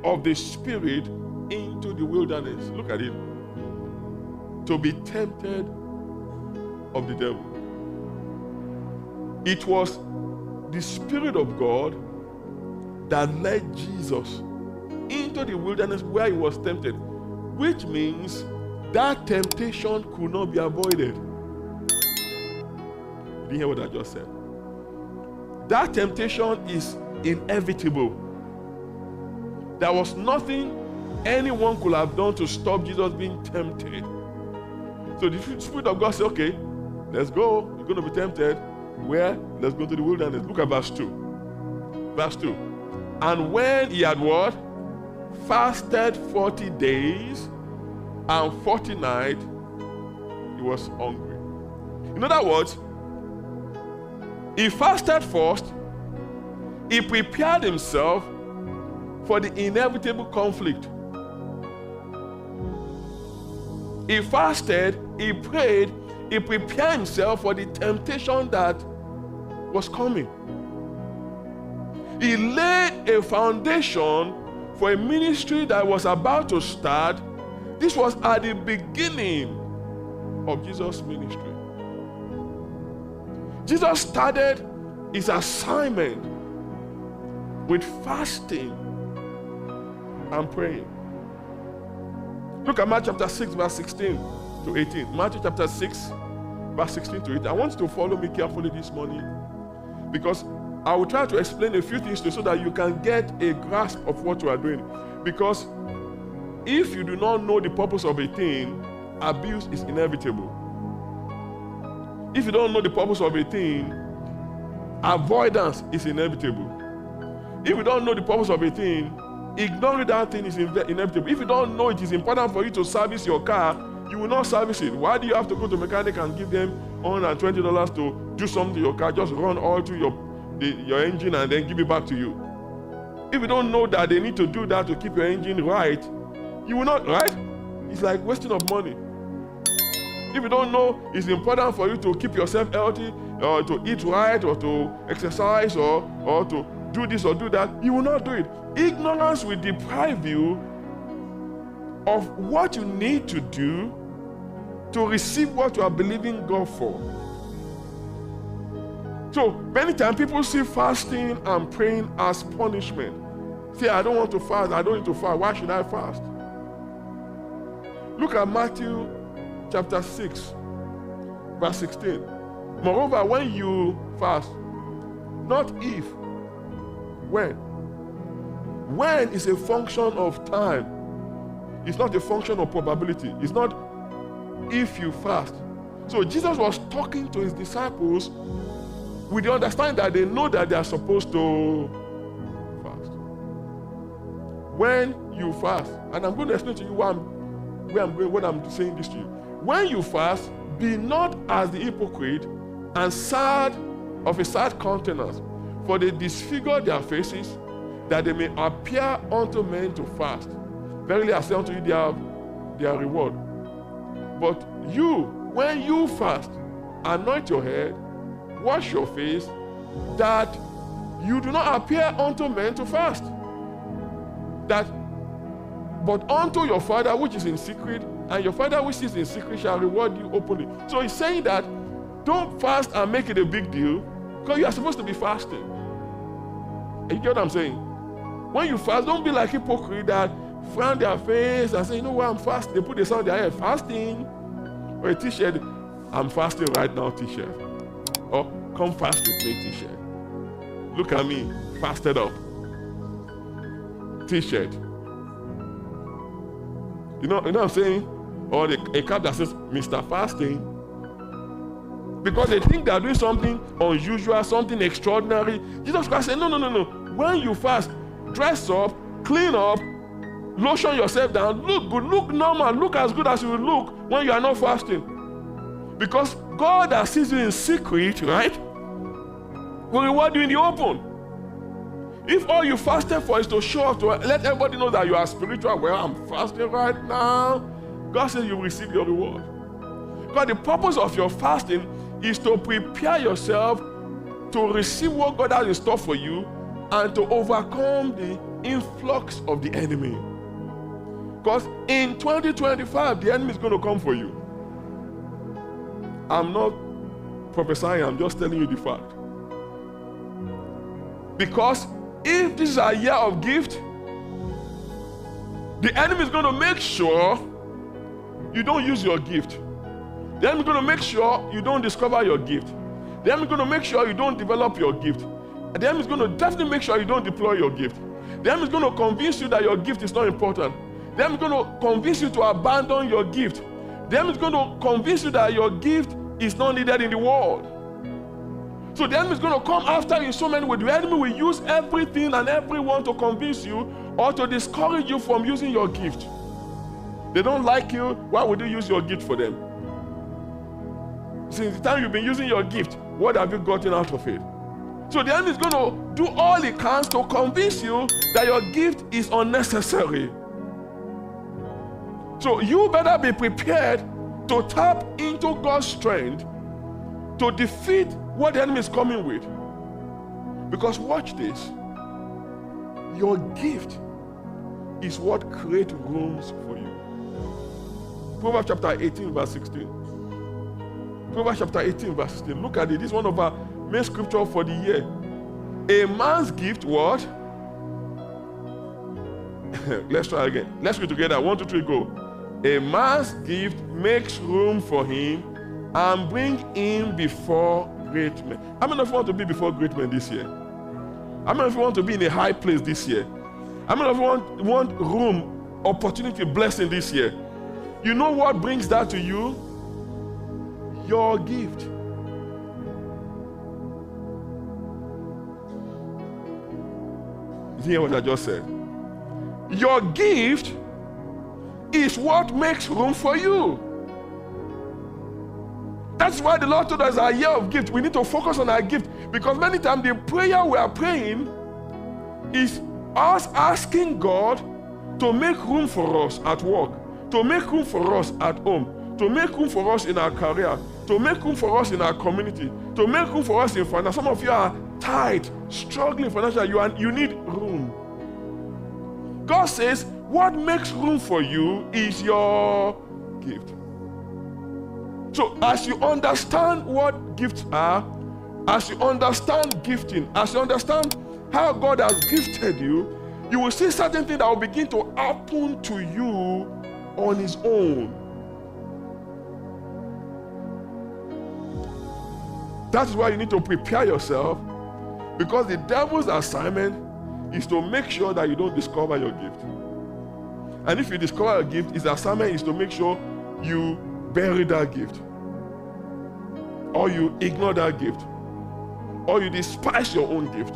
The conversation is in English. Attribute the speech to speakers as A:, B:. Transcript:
A: of the Spirit into the wilderness. Look at it. To be tempted of the devil. It was the Spirit of God that led Jesus into the wilderness where he was tempted, which means that temptation could not be avoided. You didn't hear what I just said? That temptation is inevitable. There was nothing anyone could have done to stop Jesus being tempted. So the Spirit of God said, okay, let's go. You're going to be tempted. Where? Let's go to the wilderness. Look at verse 2. Verse 2. And when he had what? Fasted 40 days and 40 nights, he was hungry. In other words, he fasted first. He prepared himself for the inevitable conflict. He fasted, he prayed, he prepared himself for the temptation that was coming. He laid a foundation for a ministry that was about to start. This was at the beginning of Jesus' ministry. Jesus started his assignment with fasting and praying. Look at Matthew chapter 6, verse 16 to 18. Matthew chapter 6, verse 16 to 18. I want you to follow me carefully this morning, because I will try to explain a few things to you so that you can get a grasp of what you are doing. Because if you do not know the purpose of a thing, abuse is inevitable. If you don't know the purpose of a thing, avoidance is inevitable. If you don't know the purpose of a thing, ignoring that thing is inevitable. If you don't know it is important for you to service your car, you will not service it. Why do you have to go to a mechanic and give them $120 to do something to your car? Just run all through your engine and then give it back to you. If you don't know that they need to do that to keep your engine right, you will not, right? It's like wasting of money. If you don't know it's important for you to keep yourself healthy, or to eat right, or to exercise, or to do this or do that, you will not do it. Ignorance will deprive you of what you need to do to receive what you are believing God for. So many times people see fasting and praying as punishment. Say, I don't want to fast, I don't need to fast. Why should I fast? Look at Matthew chapter 6, verse 16. Moreover, when you fast, not if, when. When is a function of time. It's not a function of probability. It's not if you fast. So Jesus was talking to his disciples with the understanding that they know that they are supposed to fast. When you fast, and I'm going to explain to you where I'm going when I'm saying this to you. When you fast, be not as the hypocrite and sad of a sad countenance, for they disfigure their faces, that they may appear unto men to fast. Verily I say unto you, their reward. But you, when you fast, anoint your head, wash your face, that you do not appear unto men to fast. But unto your Father which is in secret, and your Father which is in secret shall reward you openly. So he's saying that don't fast and make it a big deal, because you are supposed to be fasting. You get what I'm saying? When you fast, don't be like hypocrite that frown their face and say, you know what, I'm fasting. They put the sound in their head, fasting. Or a t-shirt, I'm fasting right now, t-shirt. Or come fast with me, t-shirt. Look at me, fasted up. T-shirt. You know what I'm saying? Or a cap that says, Mr. Fasting. Because they think they're doing something unusual, something extraordinary. Jesus Christ said, no. When you fast, dress up, clean up, lotion yourself down, look good, look normal, look as good as you will look when you are not fasting. Because God that sees you in secret, right, will reward you in the open. If all you fasted for is to show up, to let everybody know that you are spiritual, well, I'm fasting right now, God says you will receive your reward. Because the purpose of your fasting is to prepare yourself to receive what God has in store for you and to overcome the influx of the enemy. Because in 2025, the enemy is going to come for you. I'm not prophesying, I'm just telling you the fact. Because if this is a year of gift, the enemy is going to make sure you don't use your gift. The enemy is going to make sure you don't discover your gift. The enemy is going to make sure you don't develop your gift. The enemy is going to definitely make sure you don't deploy your gift. The enemy is going to convince you that your gift is not important. The enemy is going to convince you to abandon your gift. The enemy is going to convince you that your gift is not needed in the world. So the enemy is going to come after you in so many ways. The enemy will use everything and everyone to convince you or to discourage you from using your gift. They don't like you. Why would you use your gift for them? Since the time you've been using your gift, what have you gotten out of it? So the enemy is going to do all he can to convince you that your gift is unnecessary. So you better be prepared to tap into God's strength to defeat what the enemy is coming with. Because watch this. Your gift is what creates rooms for you. Proverbs chapter 18 verse 16. Proverbs chapter 18 verse 16. Look at it. This is one of our main scripture for the year. A man's gift, what? Let's try again. Let's read together. 1, 2, 3, go. A man's gift makes room for him and bring him before great men. How many of you want to be before great men this year? How many of you want to be in a high place this year? How many of you want room, opportunity, blessing this year? You know what brings that to you? Your gift. Did you hear what I just said? Your gift is what makes room for you. That's why the Lord told us our year of gift. We need to focus on our gift, because many times the prayer we are praying is us asking God to make room for us at work, to make room for us at home, to make room for us in our career, to make room for us in our community, to make room for us in finance. Some of you are tight, struggling financially. You need room. God says what makes room for you is your gift. So as you understand what gifts are, as you understand gifting, as you understand how God has gifted you, you will see certain things that will begin to happen to you on His own. That's why you need to prepare yourself, because the devil's assignment is to make sure that you don't discover your gift. And if you discover a gift, his assignment is to make sure you bury that gift, or you ignore that gift, or you despise your own gift.